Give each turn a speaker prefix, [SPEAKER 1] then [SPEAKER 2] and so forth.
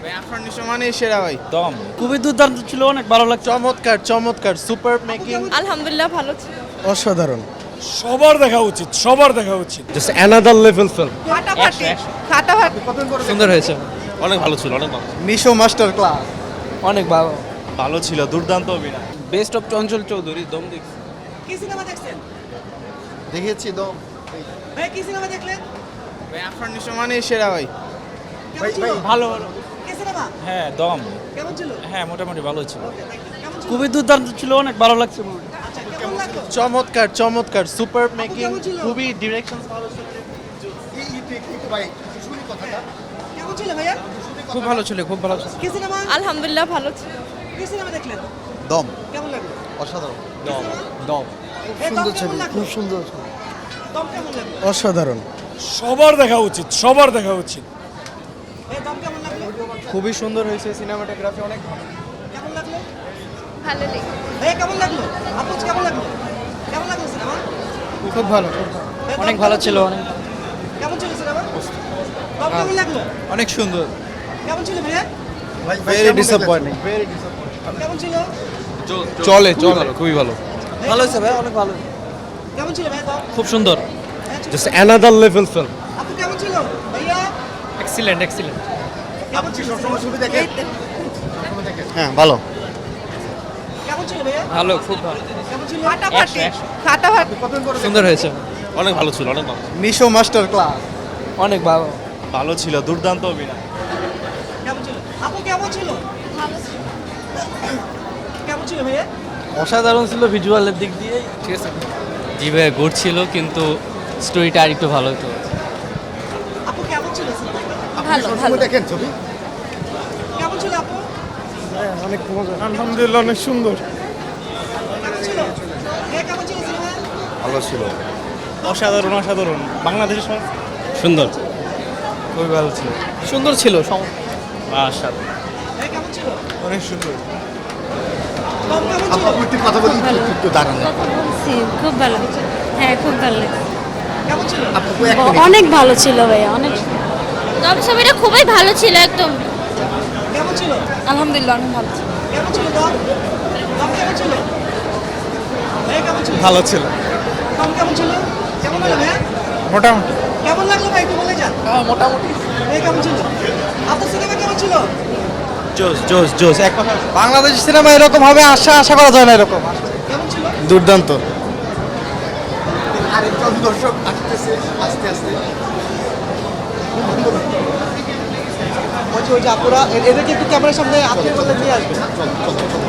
[SPEAKER 1] ভাই আফরান নিশো মানে সেরা ভাই।
[SPEAKER 2] দম খুবই দুর্দান্ত ছিল, অনেক ভালো লাগছে।
[SPEAKER 1] চমৎকার চমৎকার সুপার মেকিং।
[SPEAKER 3] আলহামদুলিল্লাহ ভালো ছিল।
[SPEAKER 1] অসাধারণ।
[SPEAKER 4] সবার দেখা উচিত, সবার দেখা উচিত।
[SPEAKER 1] Just another level film.
[SPEAKER 3] ফাটাফাটি ফাটাফাটি
[SPEAKER 2] সুন্দর হয়েছে, অনেক ভালো ছিল, অনেক ভালো।
[SPEAKER 1] Nisho master class.
[SPEAKER 2] অনেক ভালো,
[SPEAKER 5] ভালো ছিল, দুর্দান্ত অভিনয়।
[SPEAKER 2] বেস্ট অফ চঞ্চল চৌধুরী, দম দেখছি।
[SPEAKER 6] কি সিনেমা দেখছেন?
[SPEAKER 1] দেখেছি দম।
[SPEAKER 6] ভাই কি সিনেমা দেখলেন?
[SPEAKER 1] ভাই আফরান নিশো মানে সেরা ভাই।
[SPEAKER 6] কেমন ছিল?
[SPEAKER 2] ভালো ভালো,
[SPEAKER 6] কি সিনেমা?
[SPEAKER 2] হ্যাঁ দম,
[SPEAKER 6] কেমন ছিল?
[SPEAKER 2] হ্যাঁ মোটামুটি ভালো ছিল।
[SPEAKER 6] কেমন ছিল?
[SPEAKER 2] খুবই দুর্দান্ত ছিল, অনেক ভালো লাগছে।
[SPEAKER 6] আচ্ছা, কেমন লাগলো?
[SPEAKER 1] চমৎকার চমৎকার সুপার মেকিং।
[SPEAKER 6] কেমন ছিল?
[SPEAKER 1] খুবই ডিরেকশন ভালো ছিল।
[SPEAKER 6] কেমন ছিল ভাইয়া?
[SPEAKER 2] খুব ভালো ছিল, খুব ভালো ছিল।
[SPEAKER 6] কি সিনেমা?
[SPEAKER 3] আলহামদুলিল্লাহ ভালো ছিল।
[SPEAKER 6] কি সিনেমা দেখলেন?
[SPEAKER 1] দম।
[SPEAKER 6] কেমন লাগলো?
[SPEAKER 1] অসাধারণ।
[SPEAKER 2] দম
[SPEAKER 6] সুন্দর ছবি, খুব সুন্দর। দম কেমন লাগলো?
[SPEAKER 1] অসাধারণ।
[SPEAKER 4] সবার দেখা উচিত, সবার দেখা উচিত।
[SPEAKER 6] এই দম কেমন লাগলো?
[SPEAKER 1] খুবই সুন্দর হয়েছে, সিনেমাটোগ্রাফি অনেক ভালো।
[SPEAKER 6] কেমন লাগলো?
[SPEAKER 3] ভালো লেগেছে।
[SPEAKER 6] ভাইয়া কেমন লাগলো? আপু কেমন লাগলো? কেমন লাগলো সিনেমা?
[SPEAKER 1] খুব ভালো।
[SPEAKER 6] এই দম
[SPEAKER 2] অনেক
[SPEAKER 6] কেমন
[SPEAKER 2] ভালো ছিল, অনেক
[SPEAKER 6] কেমন ছিল সিনেমা? দম কেমন লাগলো?
[SPEAKER 1] অনেক সুন্দর।
[SPEAKER 6] কেমন ছিল ভাইয়া?
[SPEAKER 1] Very disappointing.
[SPEAKER 6] কেমন ছিল?
[SPEAKER 1] চলে চলে খুবই ভালো।
[SPEAKER 2] ভালো হয়েছে ভাই, অনেক ভালো,
[SPEAKER 6] কেমন ছিল ভাইয়া দম?
[SPEAKER 2] খুব সুন্দর।
[SPEAKER 6] হ্যাঁ, ছিল।
[SPEAKER 1] Just another level film.
[SPEAKER 6] আপু কেমন ছিল? ভাইয়া
[SPEAKER 2] এক্সিলেন্ট এক্সিলেন্ট।
[SPEAKER 6] কেমন ছিল?
[SPEAKER 1] হ্যাঁ ভালো।
[SPEAKER 6] কেমন ছিল ভাইয়া?
[SPEAKER 2] ভালো, খুব ভালো,
[SPEAKER 6] কেমন ছিল?
[SPEAKER 3] ফাটাফাটি ফাটাফাটি
[SPEAKER 2] সুন্দর হয়েছে, অনেক ভালো ছিল, অনেক ভালো।
[SPEAKER 1] Nisho master class.
[SPEAKER 2] অনেক ভালো,
[SPEAKER 5] ভালো ছিল, দুর্দান্ত অভিনয়।
[SPEAKER 6] কেমন ছিল? আপু কেমন ছিল?
[SPEAKER 3] ভালো ছিল।
[SPEAKER 6] কেমন ছিল ভাইয়া?
[SPEAKER 2] অসাধারণ ছিল ভিজুয়ালের দিক দিয়ে, ঠিক আছে। জি ভাই, গুড ছিল, কিন্তু স্টোরিটা আরেকটু ভালো হতো।
[SPEAKER 6] আপু কেমন ছিল সিনেমাটা?
[SPEAKER 3] ভালো ভালো
[SPEAKER 1] দেখেন ছবি।
[SPEAKER 6] কেমন ছিল আপু?
[SPEAKER 4] আলহামদুলিল্লাহ, অনেক সুন্দর।
[SPEAKER 6] কেমন ছিল? ভাইয়া কেমন ছিল সিনেমা?
[SPEAKER 1] ভালো ছিল।
[SPEAKER 5] অসাধারণ, অসাধারণ। বাংলাদেশের
[SPEAKER 2] সুন্দর, খুবই ভালো ছিল, সুন্দর ছিল।
[SPEAKER 5] ভাষা
[SPEAKER 6] ভাইয়া কেমন ছিল?
[SPEAKER 1] অনেক সুন্দর।
[SPEAKER 6] দম কেমন ছিল?
[SPEAKER 1] কথা বলি একটু দাঁড়ান।
[SPEAKER 7] খুব ভালো, হ্যাঁ খুব ভালো লেগেছে।
[SPEAKER 6] কেমন ছিল?
[SPEAKER 7] অনেক ভালো ছিল ভাইয়া, অনেক।
[SPEAKER 3] দম ছবিটা খুবই ভালো ছিল একদম।
[SPEAKER 6] কেমন ছিল?
[SPEAKER 7] আলহামদুলিল্লাহ অনেক ভালো ছিল।
[SPEAKER 6] কেমন ছিল দম? দম কেমন ছিল? ভাইয়া কেমন ছিল?
[SPEAKER 1] ভালো ছিল।
[SPEAKER 6] দম কেমন ছিল? কেমন হলো ভাইয়া?
[SPEAKER 1] মোটামুটি।
[SPEAKER 6] কেমন লাগলো ভাই একটু বলে যান।
[SPEAKER 1] মোটামুটি।
[SPEAKER 6] ভাইয়া কেমন ছিল? আপু সিনেমা কেমন ছিল?
[SPEAKER 1] জোস জোস জোস এক কথা। বাংলাদেশ সিনেমা এরকম হবে আশা করা যায় না এরকম।
[SPEAKER 6] কেমন ছিল?
[SPEAKER 1] দুর্দান্ত। আরেকজন দর্শক আসতেছে আস্তে আস্তে।
[SPEAKER 6] ওই যে আপুরা এদেরকে একটু ক্যামেরার সামনে আপনি বললে নিয়ে আসবেন।